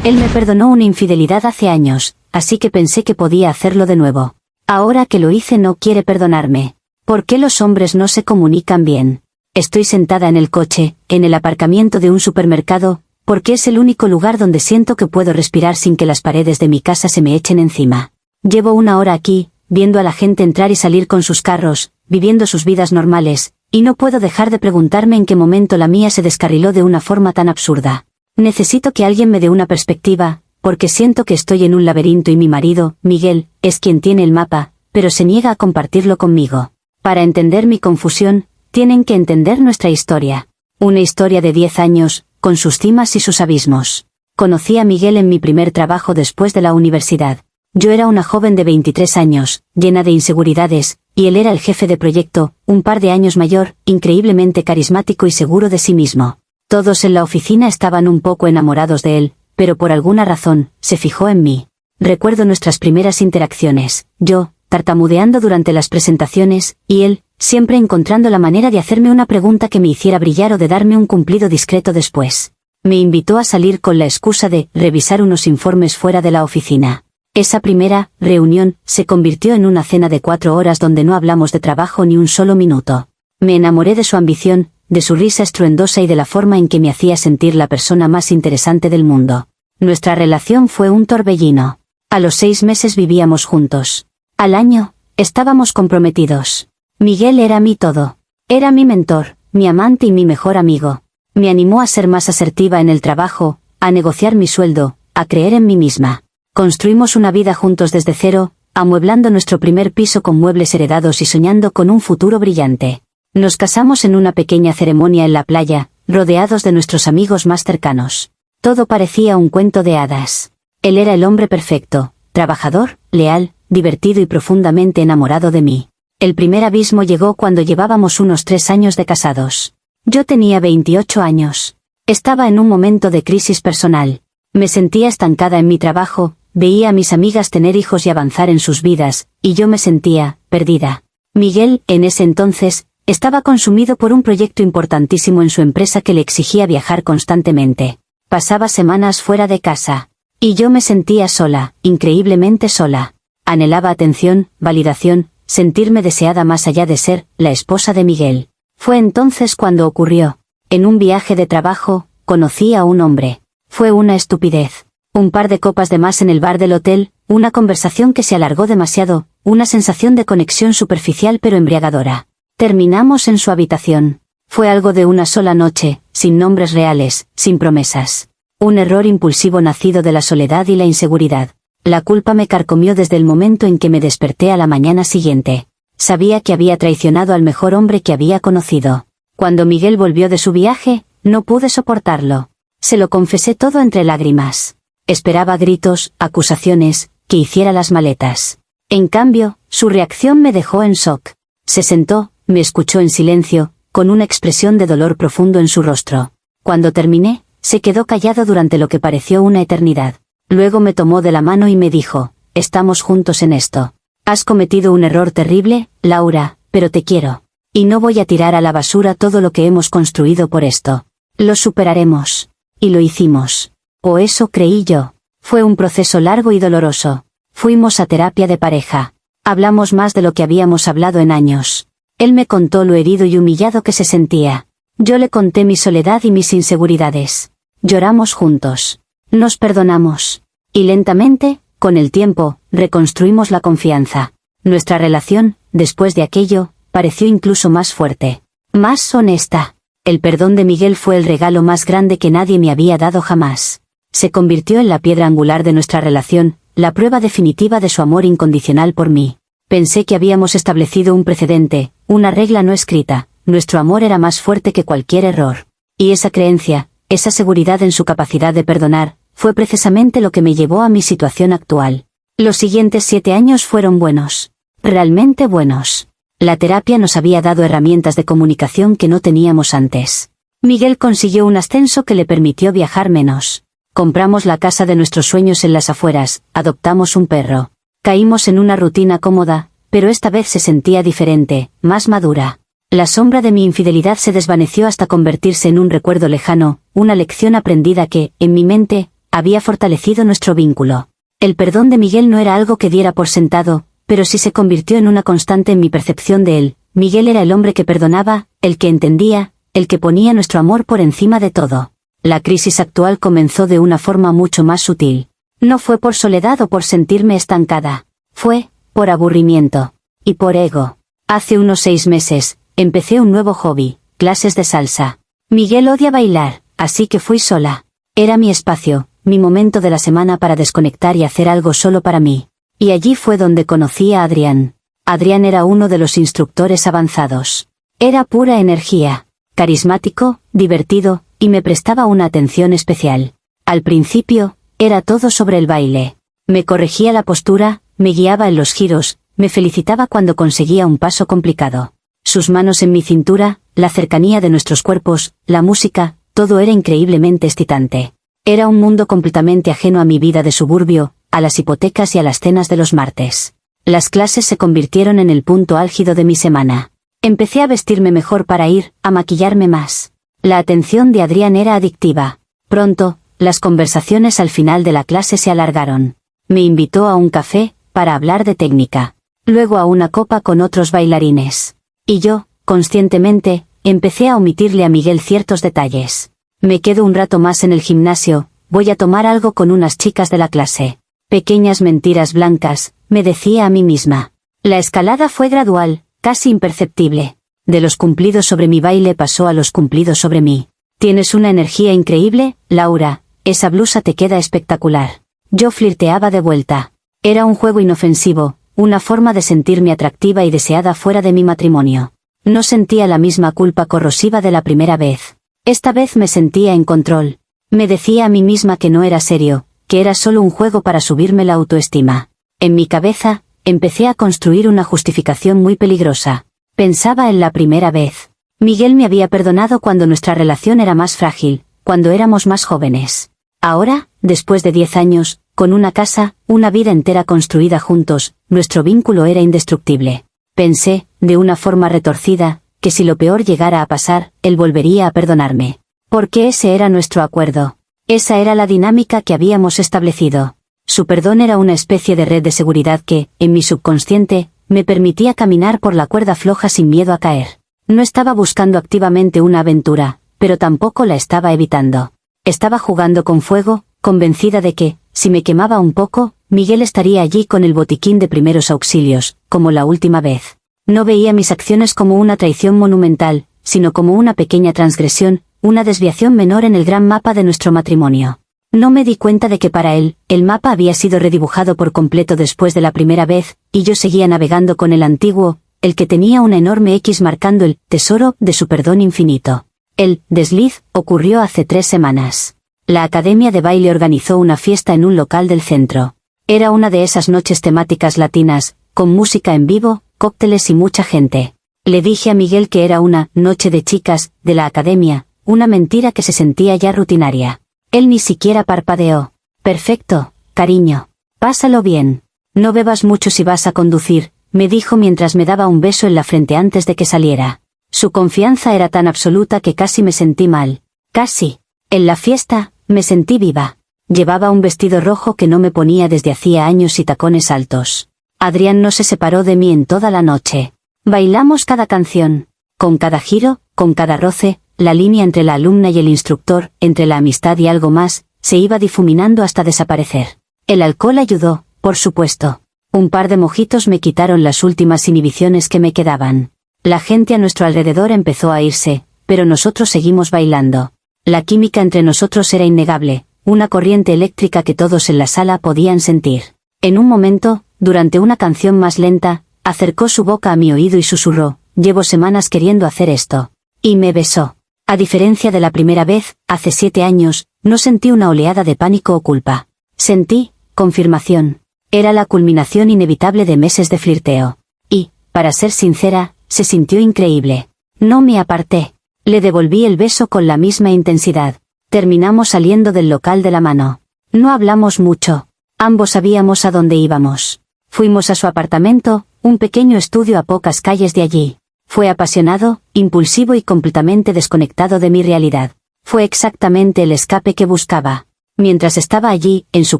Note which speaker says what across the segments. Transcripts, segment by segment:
Speaker 1: Él me perdonó una infidelidad hace años, así que pensé que podía hacerlo de nuevo. Ahora que lo hice no quiere perdonarme. ¿Por qué los hombres no se comunican bien? Estoy sentada en el coche, en el aparcamiento de un supermercado, porque es el único lugar donde siento que puedo respirar sin que las paredes de mi casa se me echen encima. Llevo una hora aquí, viendo a la gente entrar y salir con sus carros, viviendo sus vidas normales, y no puedo dejar de preguntarme en qué momento la mía se descarriló de una forma tan absurda. Necesito que alguien me dé una perspectiva, porque siento que estoy en un laberinto y mi marido, Miguel, es quien tiene el mapa, pero se niega a compartirlo conmigo. Para entender mi confusión, tienen que entender nuestra historia. Una historia de 10 años, con sus cimas y sus abismos. Conocí a Miguel en mi primer trabajo después de la universidad. Yo era una joven de 23 años, llena de inseguridades, y él era el jefe de proyecto, un par de años mayor, increíblemente carismático y seguro de sí mismo. Todos en la oficina estaban un poco enamorados de él, pero por alguna razón, se fijó en mí. Recuerdo nuestras primeras interacciones, yo, tartamudeando durante las presentaciones, y él, siempre encontrando la manera de hacerme una pregunta que me hiciera brillar o de darme un cumplido discreto después. Me invitó a salir con la excusa de revisar unos informes fuera de la oficina. Esa primera reunión se convirtió en una cena de 4 horas donde no hablamos de trabajo ni un solo minuto. Me enamoré de su ambición, de su risa estruendosa y de la forma en que me hacía sentir la persona más interesante del mundo. Nuestra relación fue un torbellino. A los 6 meses vivíamos juntos. Al año, estábamos comprometidos. Miguel era mi todo. Era mi mentor, mi amante y mi mejor amigo. Me animó a ser más asertiva en el trabajo, a negociar mi sueldo, a creer en mí misma. Construimos una vida juntos desde cero, amueblando nuestro primer piso con muebles heredados y soñando con un futuro brillante. Nos casamos en una pequeña ceremonia en la playa, rodeados de nuestros amigos más cercanos. Todo parecía un cuento de hadas. Él era el hombre perfecto, trabajador, leal, divertido y profundamente enamorado de mí. El primer abismo llegó cuando llevábamos unos 3 años de casados. Yo tenía 28 años. Estaba en un momento de crisis personal. Me sentía estancada en mi trabajo, veía a mis amigas tener hijos y avanzar en sus vidas, y yo me sentía perdida. Miguel, en ese entonces, estaba consumido por un proyecto importantísimo en su empresa que le exigía viajar constantemente. Pasaba semanas fuera de casa. Y yo me sentía sola, increíblemente sola. Anhelaba atención, validación, sentirme deseada más allá de ser la esposa de Miguel. Fue entonces cuando ocurrió. En un viaje de trabajo, conocí a un hombre. Fue una estupidez. Un par de copas de más en el bar del hotel, una conversación que se alargó demasiado, una sensación de conexión superficial pero embriagadora. Terminamos en su habitación. Fue algo de una sola noche, sin nombres reales, sin promesas. Un error impulsivo nacido de la soledad y la inseguridad. La culpa me carcomió desde el momento en que me desperté a la mañana siguiente. Sabía que había traicionado al mejor hombre que había conocido. Cuando Miguel volvió de su viaje, no pude soportarlo. Se lo confesé todo entre lágrimas. Esperaba gritos, acusaciones, que hiciera las maletas. En cambio, su reacción me dejó en shock. Se sentó, me escuchó en silencio, con una expresión de dolor profundo en su rostro. Cuando terminé, se quedó callado durante lo que pareció una eternidad. Luego me tomó de la mano y me dijo, estamos juntos en esto. Has cometido un error terrible, Laura, pero te quiero. Y no voy a tirar a la basura todo lo que hemos construido por esto. Lo superaremos. Y lo hicimos. O eso creí yo. Fue un proceso largo y doloroso. Fuimos a terapia de pareja. Hablamos más de lo que habíamos hablado en años. Él me contó lo herido y humillado que se sentía. Yo le conté mi soledad y mis inseguridades. Lloramos juntos. Nos perdonamos. Y lentamente, con el tiempo, reconstruimos la confianza. Nuestra relación, después de aquello, pareció incluso más fuerte. Más honesta. El perdón de Miguel fue el regalo más grande que nadie me había dado jamás. Se convirtió en la piedra angular de nuestra relación, la prueba definitiva de su amor incondicional por mí. Pensé que habíamos establecido un precedente, una regla no escrita. Nuestro amor era más fuerte que cualquier error. Y esa creencia, esa seguridad en su capacidad de perdonar, fue precisamente lo que me llevó a mi situación actual. Los siguientes 7 años fueron buenos. Realmente buenos. La terapia nos había dado herramientas de comunicación que no teníamos antes. Miguel consiguió un ascenso que le permitió viajar menos. Compramos la casa de nuestros sueños en las afueras, adoptamos un perro. Caímos en una rutina cómoda, pero esta vez se sentía diferente, más madura. La sombra de mi infidelidad se desvaneció hasta convertirse en un recuerdo lejano, una lección aprendida que, en mi mente, había fortalecido nuestro vínculo. El perdón de Miguel no era algo que diera por sentado, pero sí se convirtió en una constante en mi percepción de él. Miguel era el hombre que perdonaba, el que entendía, el que ponía nuestro amor por encima de todo. La crisis actual comenzó de una forma mucho más sutil. No fue por soledad o por sentirme estancada. Fue, por aburrimiento. Y por ego. Hace unos 6 meses, empecé un nuevo hobby, clases de salsa. Miguel odia bailar, así que fui sola. Era mi espacio, mi momento de la semana para desconectar y hacer algo solo para mí. Y allí fue donde conocí a Adrián. Adrián era uno de los instructores avanzados. Era pura energía, carismático, divertido, y me prestaba una atención especial. Al principio, era todo sobre el baile. Me corregía la postura, me guiaba en los giros, me felicitaba cuando conseguía un paso complicado. Sus manos en mi cintura, la cercanía de nuestros cuerpos, la música, todo era increíblemente excitante. Era un mundo completamente ajeno a mi vida de suburbio, a las hipotecas y a las cenas de los martes. Las clases se convirtieron en el punto álgido de mi semana. Empecé a vestirme mejor para ir, a maquillarme más. La atención de Adrián era adictiva. Pronto, las conversaciones al final de la clase se alargaron. Me invitó a un café, para hablar de técnica. Luego a una copa con otros bailarines. Y yo, conscientemente, empecé a omitirle a Miguel ciertos detalles. Me quedo un rato más en el gimnasio, voy a tomar algo con unas chicas de la clase. Pequeñas mentiras blancas, me decía a mí misma. La escalada fue gradual, casi imperceptible. De los cumplidos sobre mi baile pasó a los cumplidos sobre mí. Tienes una energía increíble, Laura, esa blusa te queda espectacular. Yo flirteaba de vuelta. Era un juego inofensivo, una forma de sentirme atractiva y deseada fuera de mi matrimonio. No sentía la misma culpa corrosiva de la primera vez. Esta vez me sentía en control. Me decía a mí misma que no era serio, que era solo un juego para subirme la autoestima. En mi cabeza, empecé a construir una justificación muy peligrosa. Pensaba en la primera vez. Miguel me había perdonado cuando nuestra relación era más frágil, cuando éramos más jóvenes. Ahora, después de 10 años, con una casa, una vida entera construida juntos, nuestro vínculo era indestructible. Pensé, de una forma retorcida, que si lo peor llegara a pasar, él volvería a perdonarme. Porque ese era nuestro acuerdo. Esa era la dinámica que habíamos establecido. Su perdón era una especie de red de seguridad que, en mi subconsciente, me permitía caminar por la cuerda floja sin miedo a caer. No estaba buscando activamente una aventura, pero tampoco la estaba evitando. Estaba jugando con fuego, convencida de que, si me quemaba un poco, Miguel estaría allí con el botiquín de primeros auxilios, como la última vez. No veía mis acciones como una traición monumental, sino como una pequeña transgresión, una desviación menor en el gran mapa de nuestro matrimonio. No me di cuenta de que para él, el mapa había sido redibujado por completo después de la primera vez, y yo seguía navegando con el antiguo, el que tenía una enorme X marcando el tesoro de su perdón infinito. El desliz ocurrió hace 3 semanas. La academia de baile organizó una fiesta en un local del centro. Era una de esas noches temáticas latinas, con música en vivo, cócteles y mucha gente. Le dije a Miguel que era una noche de chicas, de la academia, una mentira que se sentía ya rutinaria. Él ni siquiera parpadeó. Perfecto, cariño. Pásalo bien. No bebas mucho si vas a conducir, me dijo mientras me daba un beso en la frente antes de que saliera. Su confianza era tan absoluta que casi me sentí mal. Casi. En la fiesta, me sentí viva. Llevaba un vestido rojo que no me ponía desde hacía años y tacones altos. Adrián no se separó de mí en toda la noche. Bailamos cada canción. Con cada giro, con cada roce, la línea entre la alumna y el instructor, entre la amistad y algo más, se iba difuminando hasta desaparecer. El alcohol ayudó, por supuesto. Un par de mojitos me quitaron las últimas inhibiciones que me quedaban. La gente a nuestro alrededor empezó a irse, pero nosotros seguimos bailando. La química entre nosotros era innegable, una corriente eléctrica que todos en la sala podían sentir. En un momento, durante una canción más lenta, acercó su boca a mi oído y susurró, «Llevo semanas queriendo hacer esto». Y me besó. A diferencia de la primera vez, hace 7 años, no sentí una oleada de pánico o culpa. Sentí, confirmación. Era la culminación inevitable de meses de flirteo. Y, para ser sincera, se sintió increíble. No me aparté. Le devolví el beso con la misma intensidad. Terminamos saliendo del local de la mano. No hablamos mucho. Ambos sabíamos a dónde íbamos. Fuimos a su apartamento, un pequeño estudio a pocas calles de allí. Fue apasionado, impulsivo y completamente desconectado de mi realidad. Fue exactamente el escape que buscaba. Mientras estaba allí, en su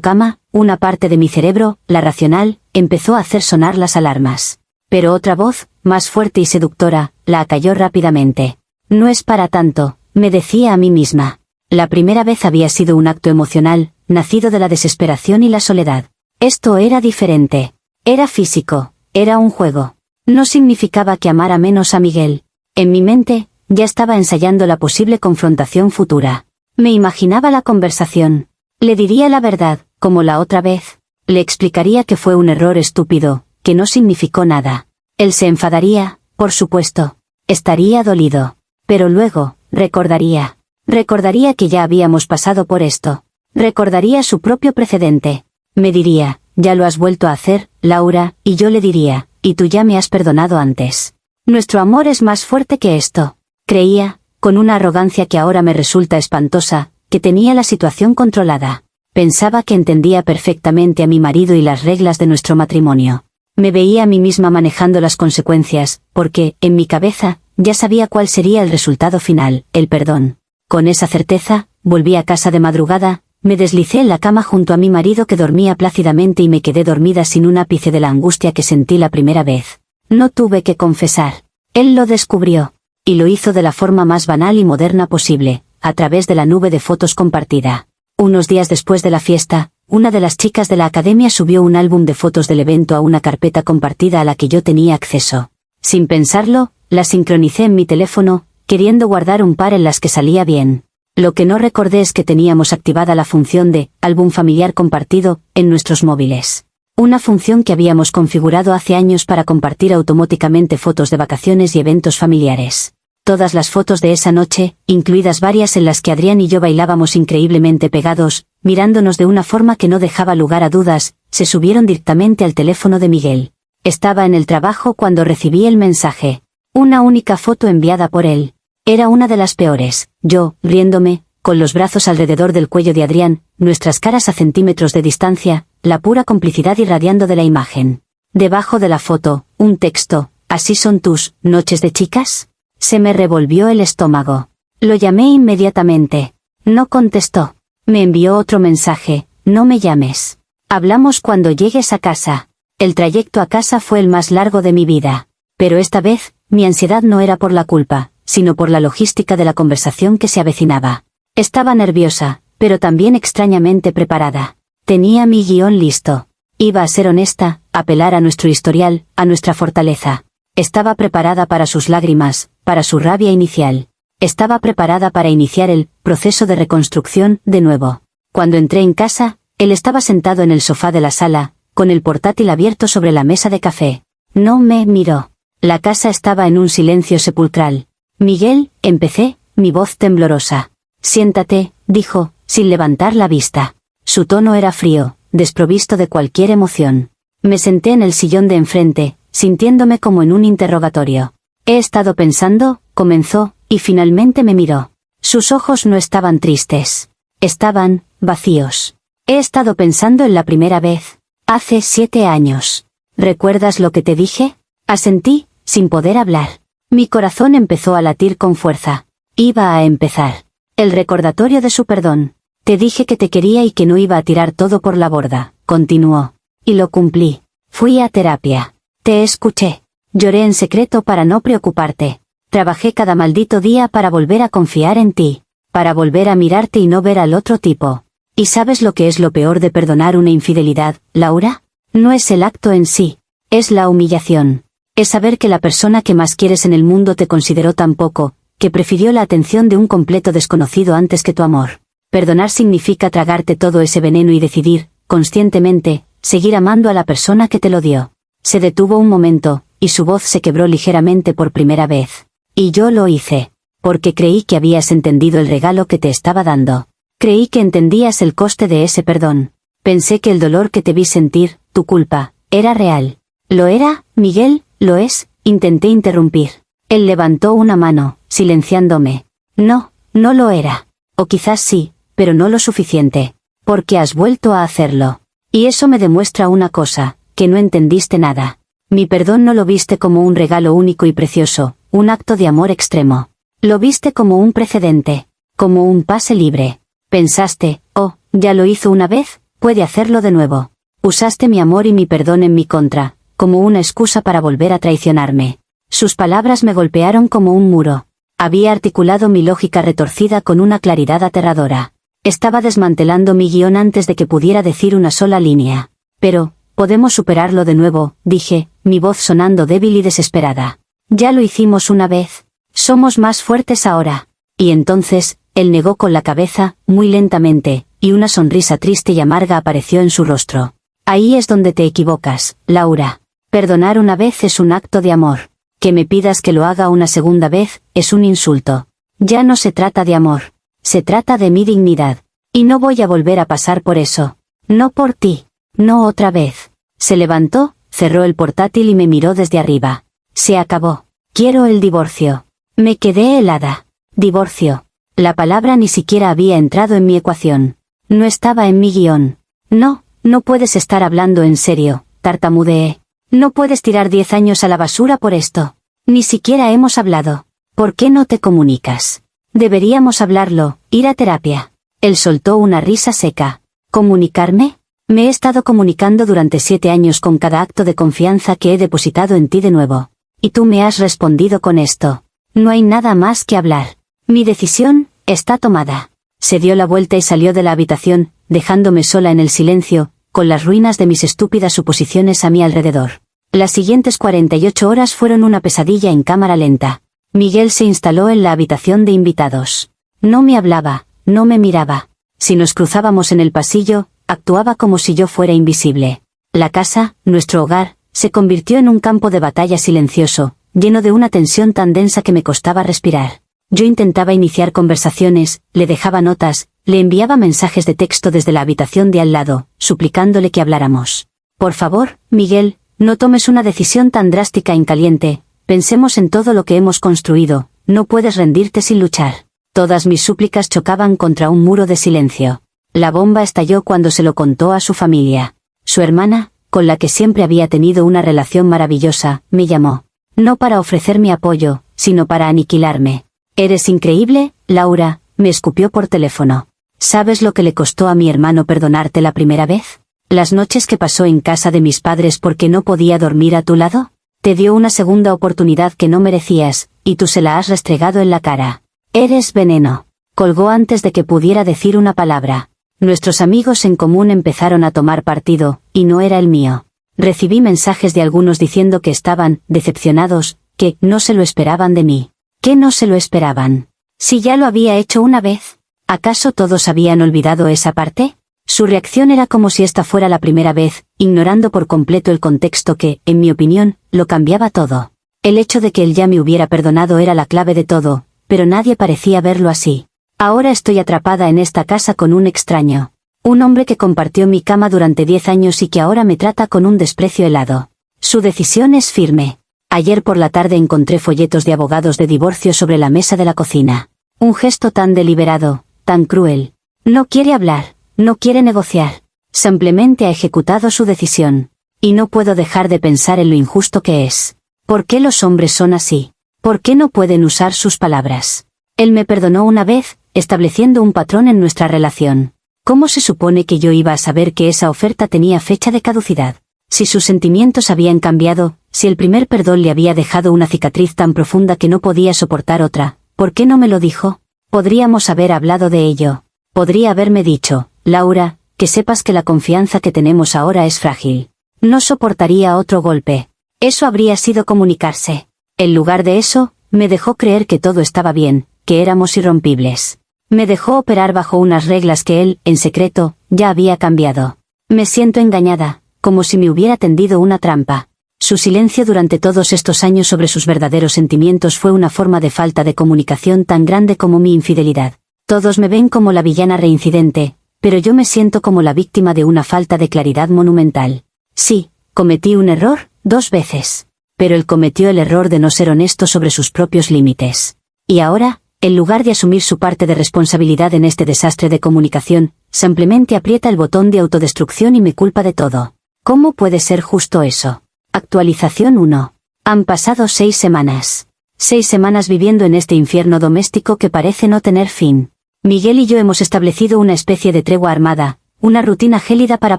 Speaker 1: cama, una parte de mi cerebro, la racional, empezó a hacer sonar las alarmas. Pero otra voz, más fuerte y seductora, la acalló rápidamente. No es para tanto, me decía a mí misma. La primera vez había sido un acto emocional, nacido de la desesperación y la soledad. Esto era diferente. Era físico, era un juego. No significaba que amara menos a Miguel. En mi mente, ya estaba ensayando la posible confrontación futura. Me imaginaba la conversación. Le diría la verdad, como la otra vez. Le explicaría que fue un error estúpido, que no significó nada. Él se enfadaría, por supuesto. Estaría dolido. Pero luego, recordaría. Recordaría que ya habíamos pasado por esto. Recordaría su propio precedente. Me diría, ya lo has vuelto a hacer, Laura, y yo le diría, y tú ya me has perdonado antes. Nuestro amor es más fuerte que esto. Creía, con una arrogancia que ahora me resulta espantosa, que tenía la situación controlada. Pensaba que entendía perfectamente a mi marido y las reglas de nuestro matrimonio. Me veía a mí misma manejando las consecuencias, porque, en mi cabeza, ya sabía cuál sería el resultado final, el perdón. Con esa certeza, volví a casa de madrugada, me deslicé en la cama junto a mi marido que dormía plácidamente y me quedé dormida sin un ápice de la angustia que sentí la primera vez. No tuve que confesar. Él lo descubrió. Y lo hizo de la forma más banal y moderna posible, a través de la nube de fotos compartida. Unos días después de la fiesta, una de las chicas de la academia subió un álbum de fotos del evento a una carpeta compartida a la que yo tenía acceso. Sin pensarlo, la sincronicé en mi teléfono, queriendo guardar un par en las que salía bien. Lo que no recordé es que teníamos activada la función de álbum familiar compartido en nuestros móviles. Una función que habíamos configurado hace años para compartir automáticamente fotos de vacaciones y eventos familiares. Todas las fotos de esa noche, incluidas varias en las que Adrián y yo bailábamos increíblemente pegados, mirándonos de una forma que no dejaba lugar a dudas, se subieron directamente al teléfono de Miguel. Estaba en el trabajo cuando recibí el mensaje. Una única foto enviada por él. Era una de las peores, yo, riéndome, con los brazos alrededor del cuello de Adrián, nuestras caras a centímetros de distancia, la pura complicidad irradiando de la imagen. Debajo de la foto, un texto, ¿así son tus noches de chicas? Se me revolvió el estómago. Lo llamé inmediatamente. No contestó. Me envió otro mensaje, no me llames. Hablamos cuando llegues a casa. El trayecto a casa fue el más largo de mi vida. Pero esta vez, mi ansiedad no era por la culpa, sino por la logística de la conversación que se avecinaba. Estaba nerviosa, pero también extrañamente preparada. Tenía mi guión listo. Iba a ser honesta, apelar a nuestro historial, a nuestra fortaleza. Estaba preparada para sus lágrimas, para su rabia inicial. Estaba preparada para iniciar el proceso de reconstrucción, de nuevo. Cuando entré en casa, él estaba sentado en el sofá de la sala, con el portátil abierto sobre la mesa de café. No me miró. La casa estaba en un silencio sepulcral. Miguel, empecé, mi voz temblorosa. Siéntate, dijo, sin levantar la vista. Su tono era frío, desprovisto de cualquier emoción. Me senté en el sillón de enfrente, sintiéndome como en un interrogatorio. He estado pensando, comenzó, y finalmente me miró. Sus ojos no estaban tristes. Estaban vacíos. He estado pensando en la primera vez. Hace 7 años. ¿Recuerdas lo que te dije? Asentí, sin poder hablar. Mi corazón empezó a latir con fuerza. Iba a empezar. El recordatorio de su perdón. Te dije que te quería y que no iba a tirar todo por la borda, continuó. Y lo cumplí. Fui a terapia. Te escuché. Lloré en secreto para no preocuparte. Trabajé cada maldito día para volver a confiar en ti. Para volver a mirarte y no ver al otro tipo. ¿Y sabes lo que es lo peor de perdonar una infidelidad, Laura? No es el acto en sí. Es la humillación. Es saber que la persona que más quieres en el mundo te consideró tan poco, que prefirió la atención de un completo desconocido antes que tu amor. Perdonar significa tragarte todo ese veneno y decidir, conscientemente, seguir amando a la persona que te lo dio. Se detuvo un momento, y su voz se quebró ligeramente por primera vez. Y yo lo hice. Porque creí que habías entendido el regalo que te estaba dando. Creí que entendías el coste de ese perdón. Pensé que el dolor que te vi sentir, tu culpa, era real. ¿Lo era, Miguel? ¿Lo es? Intenté interrumpir. Él levantó una mano, silenciándome. No, no lo era. O quizás sí, pero no lo suficiente. Porque has vuelto a hacerlo. Y eso me demuestra una cosa, que no entendiste nada. Mi perdón no lo viste como un regalo único y precioso, un acto de amor extremo. Lo viste como un precedente, como un pase libre. Pensaste, oh, Ya lo hizo una vez, puede hacerlo de nuevo. Usaste mi amor y mi perdón en mi contra, como una excusa para volver a traicionarme. Sus palabras me golpearon como un muro. Había articulado mi lógica retorcida con una claridad aterradora. Estaba desmantelando mi guión antes de que pudiera decir una sola línea. Pero, podemos superarlo de nuevo, dije, mi voz sonando débil y desesperada. Ya lo hicimos una vez. Somos más fuertes ahora. Y entonces, él negó con la cabeza, muy lentamente, y una sonrisa triste y amarga apareció en su rostro. Ahí es donde te equivocas, Laura. Perdonar una vez es un acto de amor. Que me pidas que lo haga una segunda vez, es un insulto. Ya no se trata de amor. Se trata de mi dignidad. Y no voy a volver a pasar por eso. No por ti. No otra vez. Se levantó, cerró el portátil y me miró desde arriba. Se acabó. Quiero el divorcio. Me quedé helada. Divorcio. La palabra ni siquiera había entrado en mi ecuación. No estaba en mi guión. No puedes estar hablando en serio, tartamudeé. No puedes tirar 10 años a la basura por esto. Ni siquiera hemos hablado. ¿Por qué no te comunicas? Deberíamos hablarlo, ir a terapia. Él soltó una risa seca. ¿Comunicarme? Me he estado comunicando durante 7 años con cada acto de confianza que he depositado en ti de nuevo. Y tú me has respondido con esto. No hay nada más que hablar. Mi decisión está tomada. Se dio la vuelta y salió de la habitación, dejándome sola en el silencio, con las ruinas de mis estúpidas suposiciones a mi alrededor. Las siguientes 48 horas fueron una pesadilla en cámara lenta. Miguel se instaló en la habitación de invitados. No me hablaba, no me miraba. Si nos cruzábamos en el pasillo, actuaba como si yo fuera invisible. La casa, nuestro hogar, se convirtió en un campo de batalla silencioso, lleno de una tensión tan densa que me costaba respirar. Yo intentaba iniciar conversaciones, le dejaba notas, le enviaba mensajes de texto desde la habitación de al lado, suplicándole que habláramos. Por favor, Miguel, no tomes una decisión tan drástica en caliente, pensemos en todo lo que hemos construido, no puedes rendirte sin luchar. Todas mis súplicas chocaban contra un muro de silencio. La bomba estalló cuando se lo contó a su familia. Su hermana, con la que siempre había tenido una relación maravillosa, me llamó. No para ofrecerme apoyo, sino para aniquilarme. Eres increíble, Laura, me escupió por teléfono. ¿Sabes lo que le costó a mi hermano perdonarte la primera vez? ¿Las noches que pasó en casa de mis padres porque no podía dormir a tu lado? Te dio una segunda oportunidad que no merecías, y tú se la has restregado en la cara. Eres veneno. Colgó antes de que pudiera decir una palabra. Nuestros amigos en común empezaron a tomar partido, y no era el mío. Recibí mensajes de algunos diciendo que estaban decepcionados, que no se lo esperaban de mí. ¿Qué no se lo esperaban? Si ya lo había hecho una vez. ¿Acaso todos habían olvidado esa parte? Su reacción era como si esta fuera la primera vez, ignorando por completo el contexto que, en mi opinión, lo cambiaba todo. El hecho de que él ya me hubiera perdonado era la clave de todo, pero nadie parecía verlo así. Ahora estoy atrapada en esta casa con un extraño. Un hombre que compartió mi cama durante 10 años y que ahora me trata con un desprecio helado. Su decisión es firme. Ayer por la tarde encontré folletos de abogados de divorcio sobre la mesa de la cocina. Un gesto tan deliberado, tan cruel. No quiere hablar, no quiere negociar. Simplemente ha ejecutado su decisión. Y no puedo dejar de pensar en lo injusto que es. ¿Por qué los hombres son así? ¿Por qué no pueden usar sus palabras? Él me perdonó una vez, estableciendo un patrón en nuestra relación. ¿Cómo se supone que yo iba a saber que esa oferta tenía fecha de caducidad? Si sus sentimientos habían cambiado, si el primer perdón le había dejado una cicatriz tan profunda que no podía soportar otra, ¿por qué no me lo dijo? Podríamos haber hablado de ello. Podría haberme dicho, Laura, que sepas que la confianza que tenemos ahora es frágil. No soportaría otro golpe. Eso habría sido comunicarse. En lugar de eso, me dejó creer que todo estaba bien, que éramos irrompibles. Me dejó operar bajo unas reglas que él, en secreto, ya había cambiado. Me siento engañada, como si me hubiera tendido una trampa. Su silencio durante todos estos años sobre sus verdaderos sentimientos fue una forma de falta de comunicación tan grande como mi infidelidad. Todos me ven como la villana reincidente, pero yo me siento como la víctima de una falta de claridad monumental. Sí, cometí un error, 2 veces. Pero él cometió el error de no ser honesto sobre sus propios límites. Y ahora, en lugar de asumir su parte de responsabilidad en este desastre de comunicación, simplemente aprieta el botón de autodestrucción y me culpa de todo. ¿Cómo puede ser justo eso? Actualización 1. Han pasado 6 semanas. 6 semanas viviendo en este infierno doméstico que parece no tener fin. Miguel y yo hemos establecido una especie de tregua armada, una rutina gélida para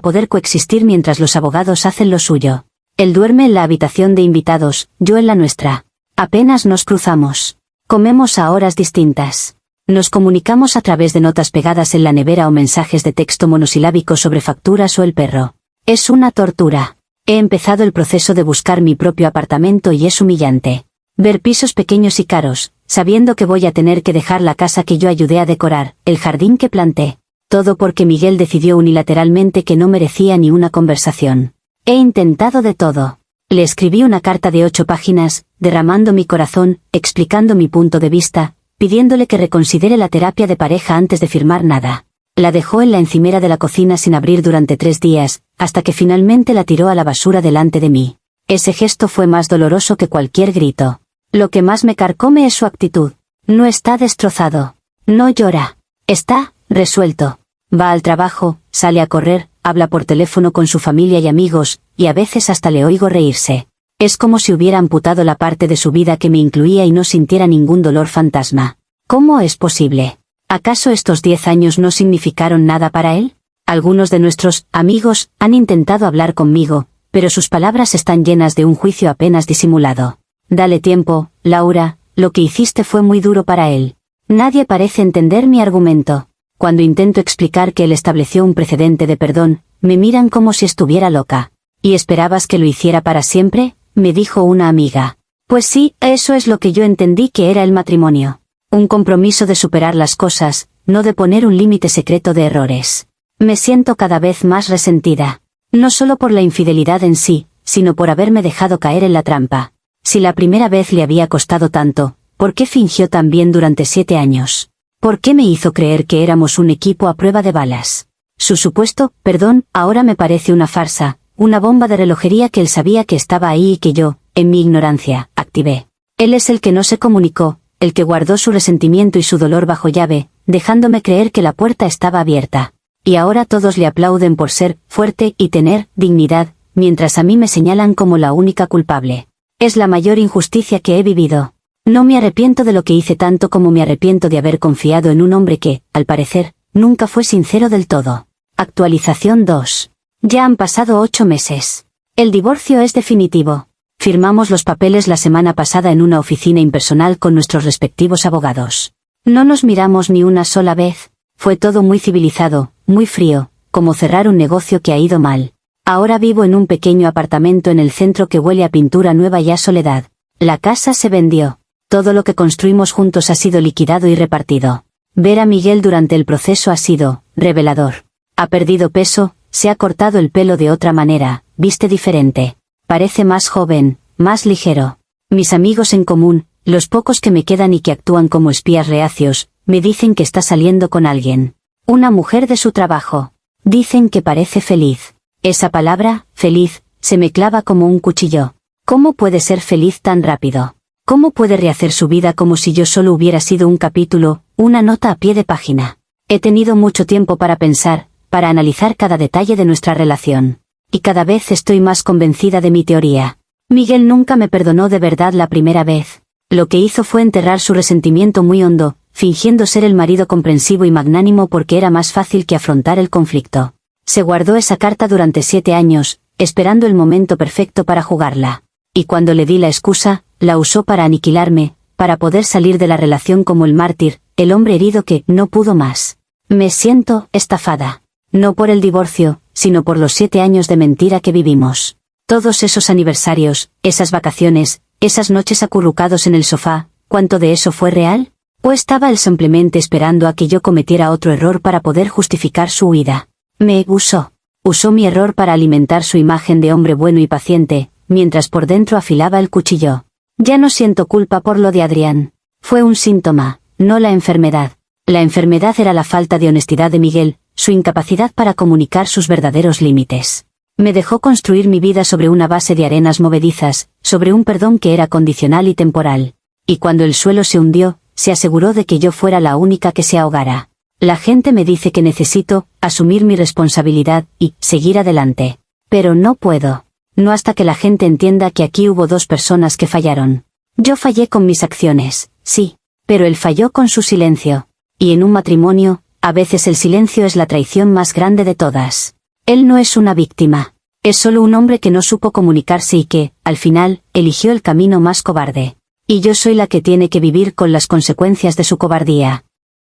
Speaker 1: poder coexistir mientras los abogados hacen lo suyo. Él duerme en la habitación de invitados, yo en la nuestra. Apenas nos cruzamos. Comemos a horas distintas. Nos comunicamos a través de notas pegadas en la nevera o mensajes de texto monosilábicos sobre facturas o el perro. Es una tortura. He empezado el proceso de buscar mi propio apartamento y es humillante. Ver pisos pequeños y caros, sabiendo que voy a tener que dejar la casa que yo ayudé a decorar, el jardín que planté. Todo porque Miguel decidió unilateralmente que no merecía ni una conversación. He intentado de todo. Le escribí una carta de 8 páginas, derramando mi corazón, explicando mi punto de vista, pidiéndole que reconsidere la terapia de pareja antes de firmar nada. La dejó en la encimera de la cocina sin abrir durante 3 días, hasta que finalmente la tiró a la basura delante de mí. Ese gesto fue más doloroso que cualquier grito. Lo que más me carcome es su actitud. No está destrozado. No llora. Está resuelto. Va al trabajo, sale a correr, habla por teléfono con su familia y amigos, y a veces hasta le oigo reírse. Es como si hubiera amputado la parte de su vida que me incluía y no sintiera ningún dolor fantasma. ¿Cómo es posible? ¿Acaso estos 10 años no significaron nada para él? Algunos de nuestros amigos han intentado hablar conmigo, pero sus palabras están llenas de un juicio apenas disimulado. Dale tiempo, Laura, lo que hiciste fue muy duro para él. Nadie parece entender mi argumento. Cuando intento explicar que él estableció un precedente de perdón, me miran como si estuviera loca. ¿Y esperabas que lo hiciera para siempre?, me dijo una amiga. Pues sí, eso es lo que yo entendí que era el matrimonio. Un compromiso de superar las cosas, no de poner un límite secreto de errores. Me siento cada vez más resentida. No solo por la infidelidad en sí, sino por haberme dejado caer en la trampa. Si la primera vez le había costado tanto, ¿por qué fingió tan bien durante 7 años? ¿Por qué me hizo creer que éramos un equipo a prueba de balas? Su supuesto perdón ahora me parece una farsa, una bomba de relojería que él sabía que estaba ahí y que yo, en mi ignorancia, activé. Él es el que no se comunicó, el que guardó su resentimiento y su dolor bajo llave, dejándome creer que la puerta estaba abierta. Y ahora todos le aplauden por ser fuerte y tener dignidad, mientras a mí me señalan como la única culpable. Es la mayor injusticia que he vivido. No me arrepiento de lo que hice tanto como me arrepiento de haber confiado en un hombre que, al parecer, nunca fue sincero del todo. Actualización 2. Ya han pasado 8 meses. El divorcio es definitivo. Firmamos los papeles la semana pasada en una oficina impersonal con nuestros respectivos abogados. No nos miramos ni una sola vez. Fue todo muy civilizado, muy frío, como cerrar un negocio que ha ido mal. Ahora vivo en un pequeño apartamento en el centro que huele a pintura nueva y a soledad. La casa se vendió. Todo lo que construimos juntos ha sido liquidado y repartido. Ver a Miguel durante el proceso ha sido revelador. Ha perdido peso, se ha cortado el pelo de otra manera, viste diferente. Parece más joven, más ligero. Mis amigos en común, los pocos que me quedan y que actúan como espías reacios, me dicen que está saliendo con alguien. Una mujer de su trabajo. Dicen que parece feliz. Esa palabra, feliz, se me clava como un cuchillo. ¿Cómo puede ser feliz tan rápido? ¿Cómo puede rehacer su vida como si yo solo hubiera sido un capítulo, una nota a pie de página? He tenido mucho tiempo para pensar, para analizar cada detalle de nuestra relación. Y cada vez estoy más convencida de mi teoría. Miguel nunca me perdonó de verdad la primera vez. Lo que hizo fue enterrar su resentimiento muy hondo, fingiendo ser el marido comprensivo y magnánimo porque era más fácil que afrontar el conflicto. Se guardó esa carta durante 7 años, esperando el momento perfecto para jugarla. Y cuando le di la excusa, la usó para aniquilarme, para poder salir de la relación como el mártir, el hombre herido que no pudo más. Me siento estafada. No por el divorcio, sino por los 7 años de mentira que vivimos. Todos esos aniversarios, esas vacaciones, esas noches acurrucados en el sofá, ¿cuánto de eso fue real? ¿O estaba él simplemente esperando a que yo cometiera otro error para poder justificar su huida? Me usó. Usó mi error para alimentar su imagen de hombre bueno y paciente, mientras por dentro afilaba el cuchillo. Ya no siento culpa por lo de Adrián. Fue un síntoma, no la enfermedad. La enfermedad era la falta de honestidad de Miguel, su incapacidad para comunicar sus verdaderos límites. Me dejó construir mi vida sobre una base de arenas movedizas, sobre un perdón que era condicional y temporal. Y cuando el suelo se hundió, se aseguró de que yo fuera la única que se ahogara. La gente me dice que necesito asumir mi responsabilidad y seguir adelante. Pero no puedo. No hasta que la gente entienda que aquí hubo 2 personas que fallaron. Yo fallé con mis acciones, sí, pero él falló con su silencio. Y en un matrimonio, a veces el silencio es la traición más grande de todas. Él no es una víctima. Es solo un hombre que no supo comunicarse y que, al final, eligió el camino más cobarde. Y yo soy la que tiene que vivir con las consecuencias de su cobardía.